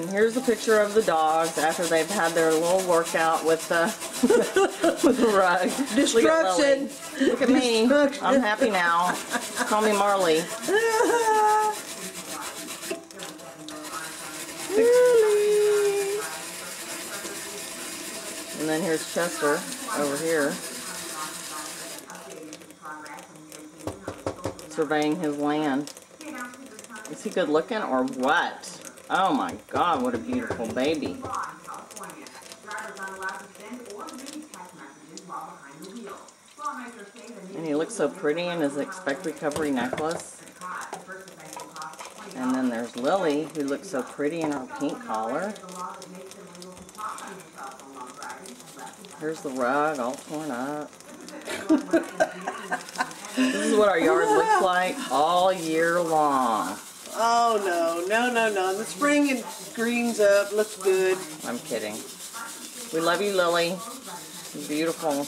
And here's a picture of the dogs after they've had their little workout with the with the rug. Destruction. Look at me. I'm happy now. Call me Marley. Really? And then here's Chester over here, surveying his land. Is he good looking or what? Oh my God, what a beautiful baby. And he looks so pretty in his Expect Recovery necklace. And then there's Lily, who looks so pretty in her pink collar. Here's the rug all torn up. This is what our yard looks like all year long. Oh no, no, no, no. In the spring it greens up, looks good. I'm kidding. We love you, Lily. You're beautiful.